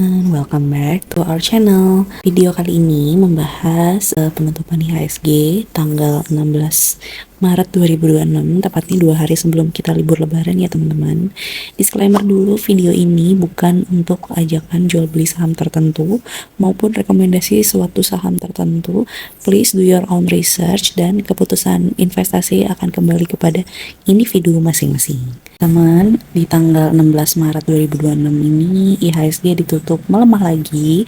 teman-teman, welcome back to our channel. Video kali ini membahas penutupan IHSG tanggal 16 Maret 2026, tepatnya 2 hari sebelum kita libur lebaran ya teman-teman. Disclaimer dulu, video ini bukan untuk ajakan jual beli saham tertentu maupun rekomendasi suatu saham tertentu. Please do your own research dan keputusan investasi akan kembali kepada individu masing-masing. Teman, di tanggal 16 Maret 2026 ini IHSG ditutup melemah lagi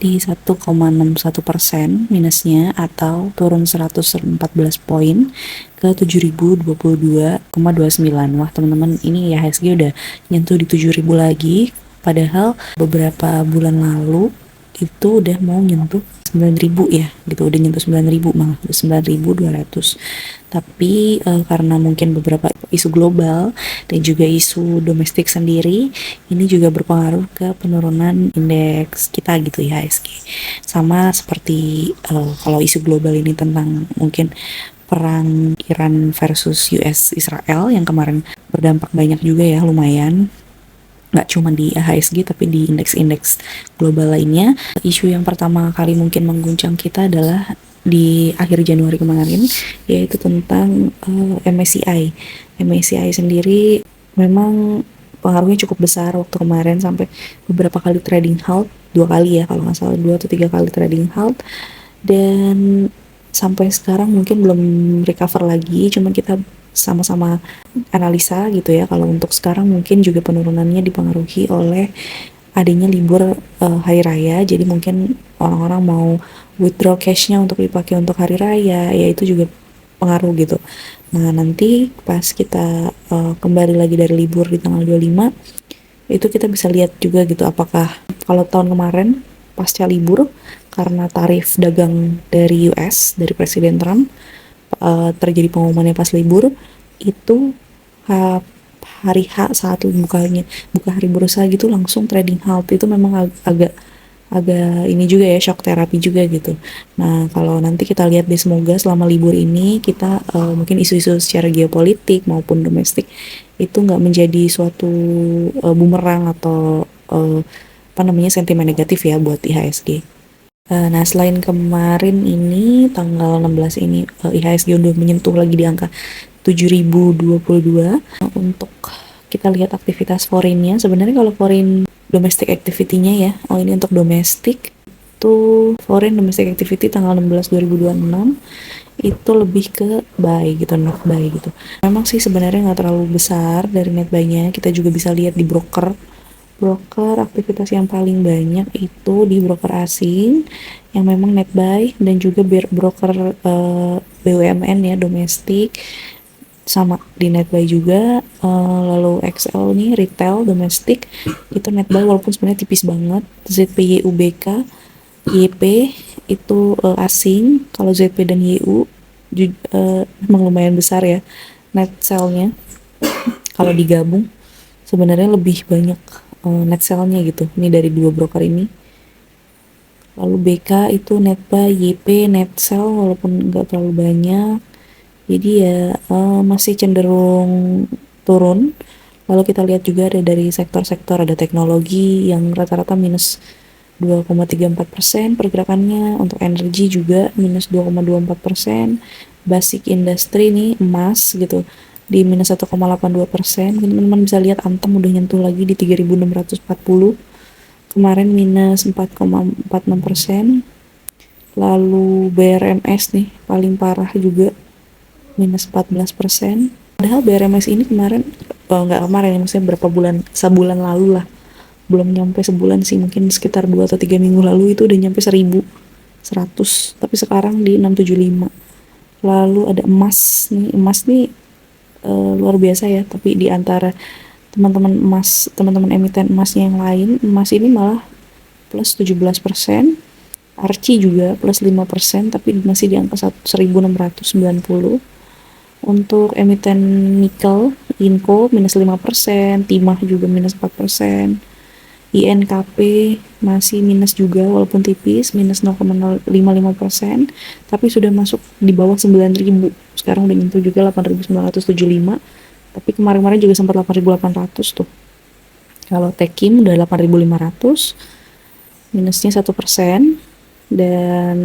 di 1,61% minusnya atau turun 114 poin ke 7.022,29. Wah teman-teman, ini IHSG udah nyentuh di 7.000 lagi, padahal beberapa bulan lalu itu udah mau nyentuh 9.000 ya gitu, udah nyentuh 9.000 malah 9.200. Tapi karena mungkin beberapa isu global dan juga isu domestik sendiri, ini juga berpengaruh ke penurunan indeks kita gitu ya IHSG. Sama seperti kalau isu global ini tentang mungkin perang Iran versus US Israel yang kemarin berdampak banyak juga ya, lumayan. Nggak cuma di IHSG tapi di indeks-indeks global lainnya. Isu yang pertama kali mungkin mengguncang kita adalah di akhir Januari kemarin, yaitu tentang MSCI. MSCI sendiri memang pengaruhnya cukup besar waktu kemarin, sampai beberapa kali trading halt, 2 kali ya kalau nggak salah, 2 atau 3 kali trading halt, dan sampai sekarang mungkin belum recover lagi. Cuman kita sama-sama analisa gitu ya, kalau untuk sekarang mungkin juga penurunannya dipengaruhi oleh adanya libur hari raya, jadi mungkin orang-orang mau withdraw cashnya untuk dipakai untuk hari raya, ya itu juga pengaruh gitu. Nah nanti pas kita kembali lagi dari libur di tanggal 25, itu kita bisa lihat juga gitu apakah kalau tahun kemarin pasca libur karena tarif dagang dari US, dari Presiden Trump, terjadi pengumumannya pas libur, itu hari H saat buka hari bursa gitu langsung trading halt. Itu memang agak ini juga ya, shock terapi juga gitu. Nah kalau nanti kita lihat deh, semoga selama libur ini kita mungkin isu-isu secara geopolitik maupun domestik itu nggak menjadi suatu bumerang atau sentimen negatif ya buat IHSG. Nah selain kemarin ini tanggal 16 ini IHSG udah menyentuh lagi di angka 7.022. Untuk kita lihat aktivitas foreignnya, sebenarnya kalau foreign domestic activity-nya ya, ini untuk domestik itu foreign domestic activity tanggal 16 2026 itu lebih ke buy gitu, net buy gitu. Memang sih sebenarnya nggak terlalu besar dari net buy-nya. Kita juga bisa lihat di broker aktivitas yang paling banyak itu di broker asing yang memang net buy, dan juga broker BUMN ya, domestik sama di net buy juga. Lalu XL nih retail domestik itu net buy walaupun sebenarnya tipis banget. ZP, YU, BK, YP itu asing. Kalau ZP dan YU memang lumayan besar ya net sell-nya. Kalau digabung sebenarnya lebih banyak net sell-nya gitu, ini dari 2 broker ini. Lalu BK itu net buy, YP net sell walaupun nggak terlalu banyak, jadi ya masih cenderung turun. Lalu kita lihat juga ada dari sektor-sektor, ada teknologi yang rata-rata minus 2,34% pergerakannya. Untuk energi juga minus 2,24%. Basic industry nih, emas gitu, di minus 1,82%. Teman-teman bisa lihat Antam udah nyentuh lagi di 3.640. Kemarin minus 4,46%. Lalu BRMS nih paling parah juga minus 14%. Padahal BRMS ini kemarin nggak kemarin, maksudnya berapa bulan, sebulan lalu lah, belum nyampe sebulan sih, mungkin sekitar 2 atau 3 minggu lalu itu udah nyampe 1.100, tapi sekarang di 675. Lalu ada emas nih luar biasa ya, tapi di antara teman-teman emiten emasnya yang lain, emas ini malah plus 17%. Arci juga plus 5%, tapi masih di angka 1.690. Untuk emiten nikel, Inco minus 5%, Timah juga minus 4%. INKP masih minus juga walaupun tipis, minus 0,55%, tapi sudah masuk di bawah 9.000. Sekarang udah nyentuh juga 8.975, tapi kemarin-kemarin juga sempat 8.800 tuh. Kalau Tekim udah 8.500. minusnya 1%, dan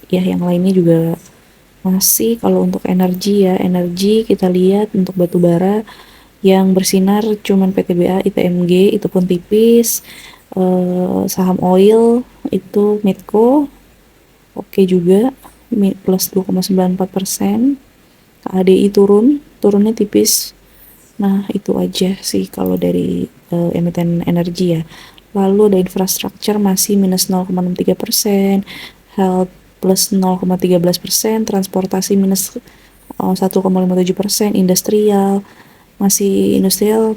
ya yang lainnya juga masih. Kalau untuk energi ya, energi kita lihat untuk batu bara yang bersinar cuman PTBA, ITMG itu pun tipis. Saham oil itu Medco oke juga, plus 2,94%. KADI turunnya tipis. Nah itu aja sih kalau dari emiten energi ya. Lalu ada infrastruktur masih minus 0,63%, health plus 0,13%, transportasi minus 1,57%, industrial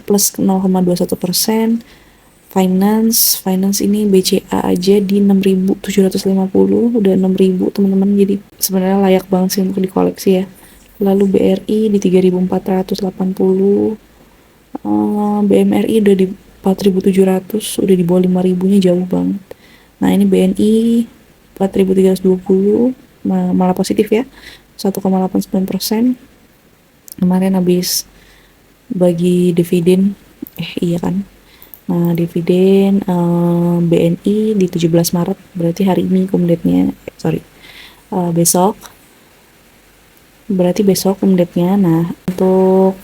plus 0,21%, finance ini BCA aja di 6.750, udah 6.000 teman-teman, jadi sebenarnya layak banget sih untuk dikoleksi ya. Lalu BRI di 3.480, BMRI udah di 4.700, udah di bawah 5.000 nya, jauh banget. Nah ini BNI 4.320, malah positif ya, 1,89%. Kemarin habis bagi dividen, iya kan. Nah dividen BNI di 17 Maret, berarti hari ini kumdetnya, besok, berarti besok kumdetnya. Nah untuk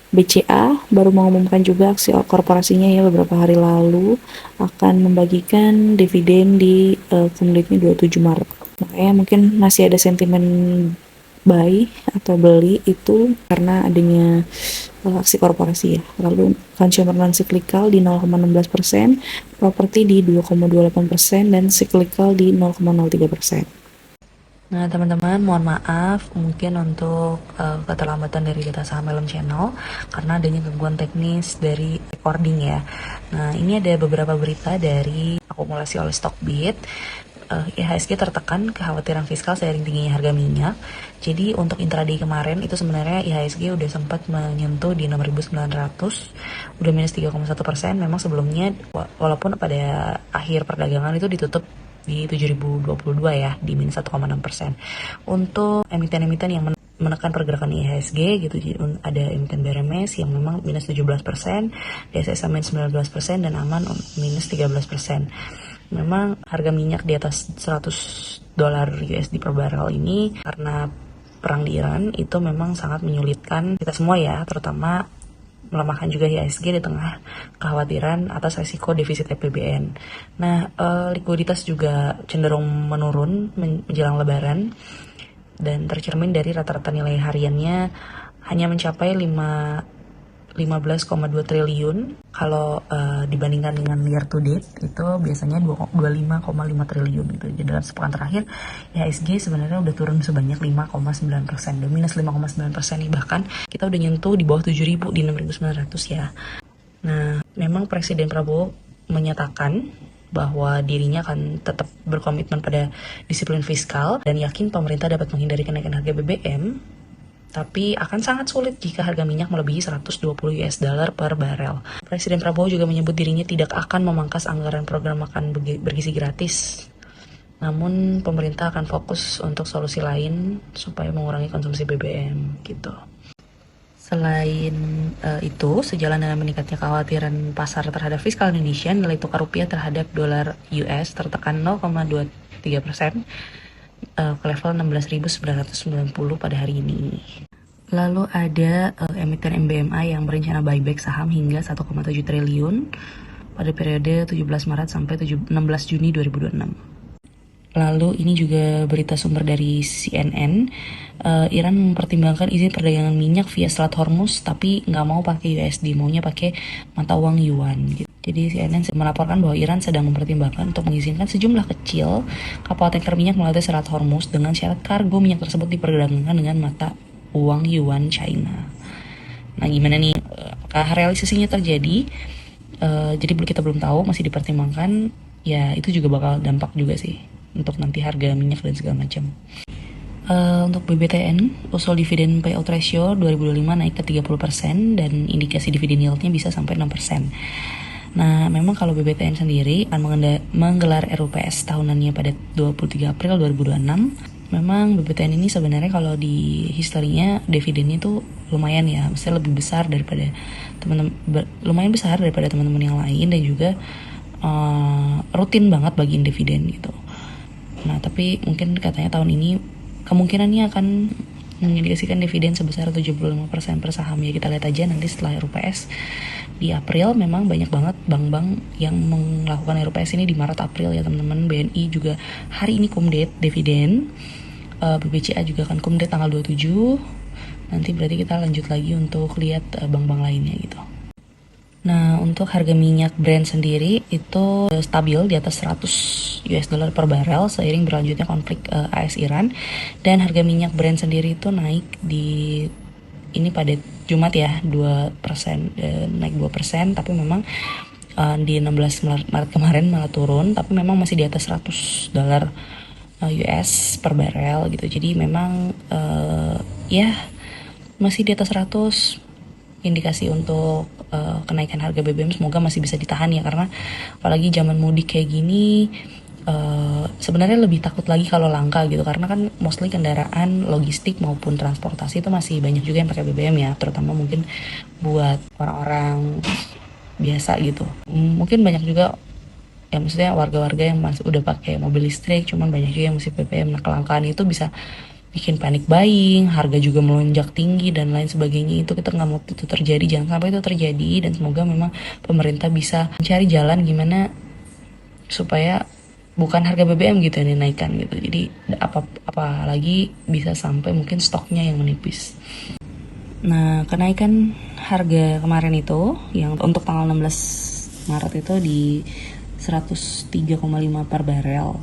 BCA baru mengumumkan juga aksi korporasinya ya beberapa hari lalu akan membagikan dividen di kumdetnya 27 Maret. Makanya mungkin masih ada sentimen buy atau beli itu karena adanya aksi korporasi ya. Lalu consumer non cyclical di 0,16%, properti di 2,28%, dan cyclical di 0,03%. Nah teman-teman, mohon maaf mungkin untuk keterlambatan dari Data Saham Helm Channel karena adanya gangguan teknis dari recording ya. Nah ini ada beberapa berita dari akumulasi oleh Stockbit. IHSG tertekan kekhawatiran fiskal seiring tingginya harga minyak. Jadi untuk intraday kemarin itu sebenarnya IHSG udah sempat menyentuh di 6.900, udah minus 3,1%. Memang sebelumnya walaupun pada akhir perdagangan itu ditutup di 7.022 ya, di minus 1,6%. Untuk emiten-emiten yang menekan pergerakan IHSG gitu, ada emiten BRMS yang memang minus 17%, DSSA minus 19%, dan Aman minus 13%. Memang harga minyak di atas $100 USD per barrel ini karena perang di Iran itu memang sangat menyulitkan kita semua ya, terutama melemahkan juga IHSG di tengah kekhawatiran atas resiko defisit APBN. Nah, likuiditas juga cenderung menurun menjelang Lebaran dan tercermin dari rata-rata nilai hariannya hanya mencapai 15,2 triliun. Kalau dibandingkan dengan year to date itu biasanya 25,5 triliun gitu. Jadi dalam sepekan terakhir IHSG sebenarnya udah turun sebanyak 5,9%, udah minus 5,9% nih, bahkan kita udah nyentuh di bawah 7.000 di 6.900 ya. Nah, memang Presiden Prabowo menyatakan bahwa dirinya akan tetap berkomitmen pada disiplin fiskal dan yakin pemerintah dapat menghindari kenaikan harga BBM. Tapi akan sangat sulit jika harga minyak melebihi $120 per barel. Presiden Prabowo juga menyebut dirinya tidak akan memangkas anggaran program makan bergizi gratis. Namun pemerintah akan fokus untuk solusi lain supaya mengurangi konsumsi BBM gitu. Selain itu, sejalan dengan meningkatnya kekhawatiran pasar terhadap fiskal Indonesia, nilai tukar rupiah terhadap dolar US tertekan 0,23% ke level 16.990 pada hari ini. Lalu ada emiten MBMA yang berencana buyback saham hingga 1,7 triliun pada periode 17 Maret sampai 16 Juni 2026. Lalu ini juga berita sumber dari CNN, Iran mempertimbangkan izin perdagangan minyak via Selat Hormuz tapi nggak mau pakai USD, maunya pakai mata uang yuan gitu. Jadi CNN melaporkan bahwa Iran sedang mempertimbangkan untuk mengizinkan sejumlah kecil kapal tanker minyak melalui Selat Hormuz dengan syarat kargo minyak tersebut diperdagangkan dengan mata uang yuan China. Nah gimana nih, apakah realisasinya terjadi? Jadi kita belum tahu, masih dipertimbangkan. Ya itu juga bakal dampak juga sih untuk nanti harga minyak dan segala macam. Untuk BBTN, usul dividen payout ratio 2025 naik ke 30% dan indikasi dividen yieldnya bisa sampai 6%. Nah, memang kalau BBTN sendiri akan menggelar RUPS tahunannya pada 23 April 2026. Memang BBTN ini sebenarnya kalau di historinya dividennya tuh lumayan ya, maksudnya lebih besar daripada lumayan besar daripada teman-teman yang lain, dan juga rutin banget bagiin dividen gitu. Nah, tapi mungkin katanya tahun ini kemungkinannya akan mengindikasikan dividen sebesar 75% per saham. Ya kita lihat aja nanti setelah RUPS di April. Memang banyak banget bank-bank yang melakukan RUPS ini di Maret April ya teman-teman. BNI juga hari ini kumdet dividen, BBCA juga akan kumdet tanggal 27. Nanti berarti kita lanjut lagi untuk lihat bank-bank lainnya gitu. Nah, untuk harga minyak Brent sendiri itu stabil di atas 100 US dollar per barel seiring berlanjutnya konflik AS Iran, dan harga minyak Brent sendiri itu naik di ini pada Jumat ya 2%, naik 2%, tapi memang di 16 Maret kemarin malah turun, tapi memang masih di atas 100 dolar US per barel gitu. Jadi memang ya masih di atas 100, indikasi untuk kenaikan harga BBM semoga masih bisa ditahan ya, karena apalagi zaman mudik kayak gini sebenarnya lebih takut lagi kalau langka gitu, karena kan mostly kendaraan logistik maupun transportasi itu masih banyak juga yang pakai BBM ya, terutama mungkin buat orang-orang biasa gitu. Mungkin banyak juga ya, maksudnya warga-warga yang masih udah pakai mobil listrik, cuman banyak juga yang masih BBM. Nah, kelangkaan itu bisa bikin panic buying, harga juga melonjak tinggi dan lain sebagainya. Itu kita nggak mau itu terjadi, jangan sampai itu terjadi, dan semoga memang pemerintah bisa mencari jalan gimana supaya bukan harga BBM gitu yang dinaikkan gitu. Jadi apalagi bisa sampai mungkin stoknya yang menipis. Nah, kenaikan harga kemarin itu yang untuk tanggal 16 Maret itu di 103,5 per barel.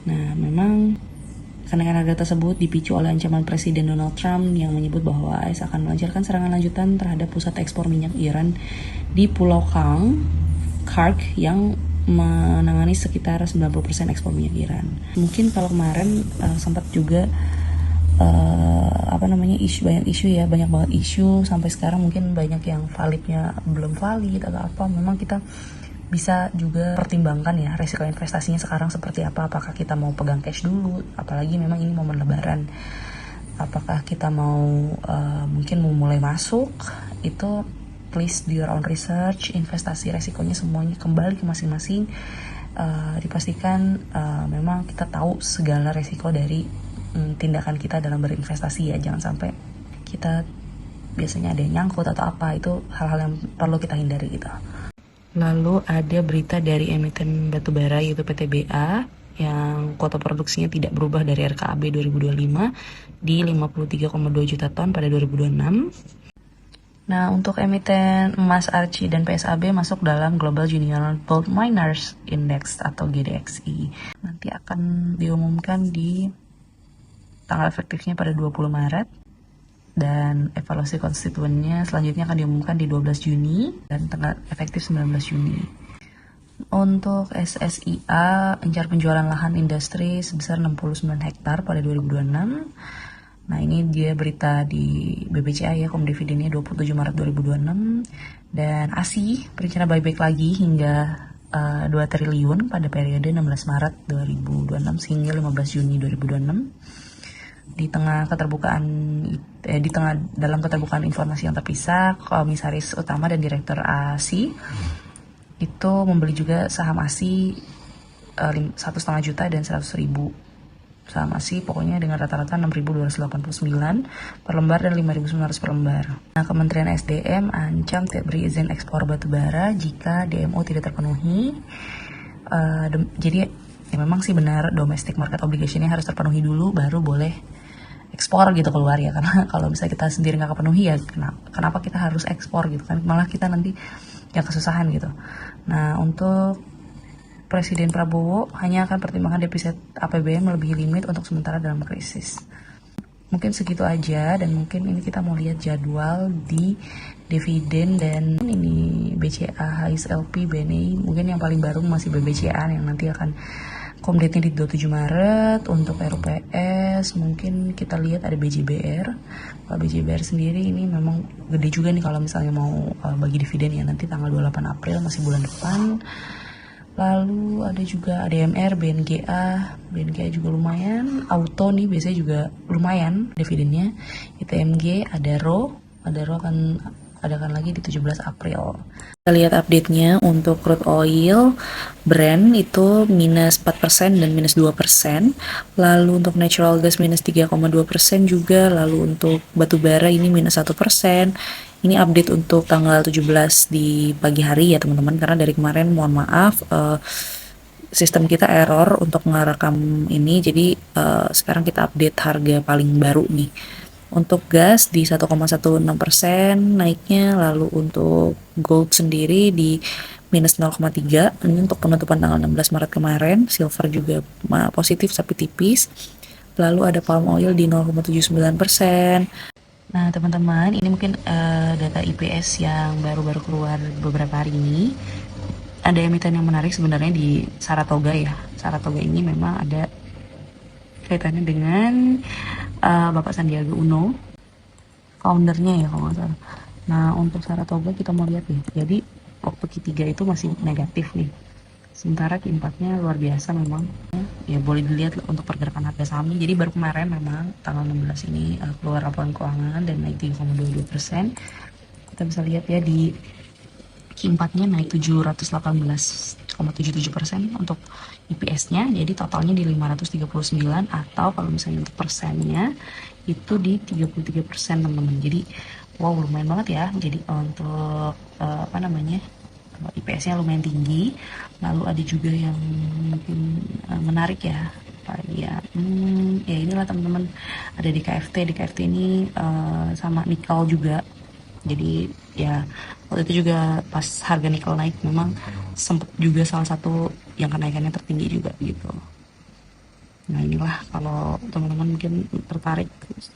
Nah, memang kenaikan harga tersebut dipicu oleh ancaman Presiden Donald Trump yang menyebut bahwa AS akan melancarkan serangan lanjutan terhadap pusat ekspor minyak Iran di Pulau Karg yang menangani sekitar 90% ekspor minyak Iran. Mungkin kalau kemarin sempat juga banyak banget isu sampai sekarang, mungkin banyak yang validnya belum valid atau apa. Memang kita bisa juga pertimbangkan ya resiko investasinya sekarang seperti apa. Apakah kita mau pegang cash dulu, apalagi memang ini momen lebaran. Apakah kita mau mungkin mau mulai masuk, itu please do your own research, investasi resikonya semuanya kembali ke masing-masing. Dipastikan memang kita tahu segala resiko dari tindakan kita dalam berinvestasi ya. Jangan sampai kita biasanya ada yang nyangkut atau apa, itu hal-hal yang perlu kita hindari gitu. Lalu ada berita dari emiten batubara yaitu PTBA yang kuota produksinya tidak berubah dari RKAB 2025 di 53,2 juta ton pada 2026. Nah, untuk emiten emas Arci dan PSAB masuk dalam Global Junior Gold Miners Index atau GDXI. Nanti akan diumumkan di tanggal efektifnya pada 20 Maret. Dan evaluasi konstituennya selanjutnya akan diumumkan di 12 Juni dan tanggal efektif 19 Juni. Untuk SSIA encar penjualan lahan industri sebesar 69 hektar pada 2026. Nah, ini dia berita di BBCA ya, komdividennya 27 Maret 2026. Dan ASI berencana buyback lagi hingga 2 triliun pada periode 16 Maret 2026 hingga 15 Juni 2026. Dalam keterbukaan informasi yang terpisah, Komisaris Utama dan Direktur ASI itu membeli juga saham ASI 1,5 juta dan 100.000 saham ASI, pokoknya dengan rata-rata 6.289 per lembar dan 5.900 per lembar. Nah, Kementerian SDM ancam tidak beri izin ekspor batubara jika DMO tidak terpenuhi. Jadi ya memang sih benar, domestic market obligation-nya harus terpenuhi dulu baru boleh ekspor gitu keluar ya, karena kalau misalnya kita sendiri nggak kepenuhi ya kenapa kita harus ekspor gitu kan, malah kita nanti yang kesusahan gitu. Nah, untuk Presiden Prabowo hanya akan pertimbangkan defisit APBN melebihi limit untuk sementara dalam krisis. Mungkin segitu aja, dan mungkin ini kita mau lihat jadwal di dividen dan ini BCA, HSLP, BNI. Mungkin yang paling baru masih BBCA yang nanti akan komdetnya di 27 Maret. Untuk RUPS mungkin kita lihat ada BJBR. Kalau BJBR sendiri ini memang gede juga nih kalau misalnya mau bagi dividen ya, nanti tanggal 28 April, masih bulan depan. Lalu ada juga ADMR, BNGA juga lumayan. Auto nih biasanya juga lumayan dividennya. ITMG, Adaro akan adakan lagi di 17 April. Kita lihat update-nya untuk crude oil Brent itu minus 4% dan minus 2%. Lalu untuk natural gas minus 3,2% juga. Lalu untuk batu bara ini minus 1%. Ini update untuk tanggal 17 di pagi hari ya teman-teman, karena dari kemarin mohon maaf sistem kita error untuk ngerekam ini, jadi sekarang kita update harga paling baru nih. Untuk gas di 1,16% naiknya, lalu untuk gold sendiri di minus 0,3, ini untuk penutupan tanggal 16 Maret kemarin. Silver juga positif tapi tipis. Lalu ada palm oil di 0,79%. Nah teman-teman, ini mungkin data IPS yang baru-baru keluar beberapa hari ini. Ada emiten yang menarik sebenarnya di Saratoga ya. Saratoga ini memang ada kaitannya dengan Bapak Sandiaga Uno, foundernya ya kalau nggak salah. Nah untuk Saratoga kita mau lihat nih, jadi waktu Q3 itu masih negatif nih, sementara Q4-nya luar biasa memang. Ya boleh dilihat untuk pergerakan harga sahamnya. Jadi baru kemarin memang tanggal 16 ini keluar laporan keuangan dan naik 3,22%. Kita bisa lihat ya di Q4-nya naik 718,77% untuk IPS-nya, jadi totalnya di 539, atau kalau misalnya untuk persennya itu di 33% teman-teman. Jadi wow, lumayan banget ya. Jadi untuk IPS-nya lumayan tinggi. Lalu ada juga yang mungkin menarik ya, ya inilah teman-teman, ada di KFT ini sama nikel juga. Jadi ya waktu itu juga pas harga nikel naik memang sempat juga salah satu yang kenaikannya tertinggi juga gitu. Nah inilah kalau teman-teman mungkin tertarik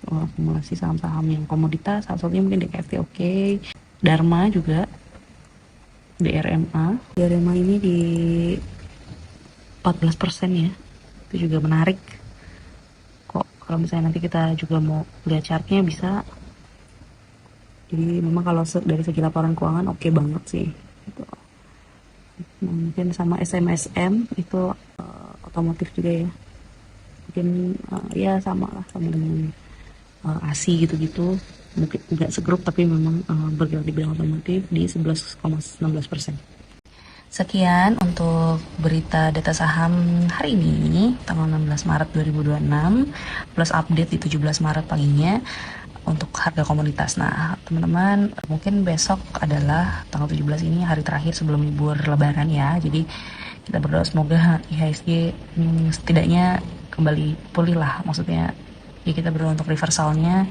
akumulasi saham-saham yang komoditas, salah satunya mungkin DKFT oke. Dharma juga, DRMA ini di 14% ya, itu juga menarik kok. Kalau misalnya nanti kita juga mau lihat chartnya bisa. Jadi memang kalau dari segi laporan keuangan oke banget sih gitu. Nah, mungkin sama SMSM itu otomotif juga ya, mungkin ya sama lah sama dengan ASI gitu-gitu, mungkin nggak segrup tapi memang bergerak di bidang otomotif di 11,19%. Sekian untuk berita data saham hari ini tanggal 16 Maret 2026 plus update di 17 Maret paginya untuk harga komoditas. Nah teman-teman, mungkin besok adalah tanggal 17 ini hari terakhir sebelum libur lebaran ya, jadi kita berdoa semoga IHSG setidaknya kembali pulih lah, maksudnya ya kita berdoa untuk reversalnya.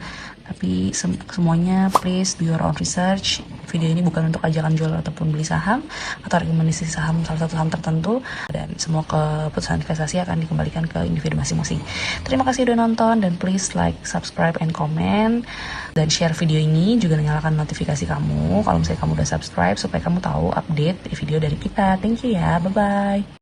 Tapi semuanya please do your own research. Video ini bukan untuk ajakan jual ataupun beli saham atau rekomendasi saham salah satu saham tertentu, dan semua keputusan investasi akan dikembalikan ke individu masing-masing. Terima kasih udah nonton, dan please like, subscribe, and comment, dan share video ini. Juga nyalakan notifikasi kamu kalau misalnya kamu udah subscribe supaya kamu tahu update video dari kita. Thank you ya, bye bye.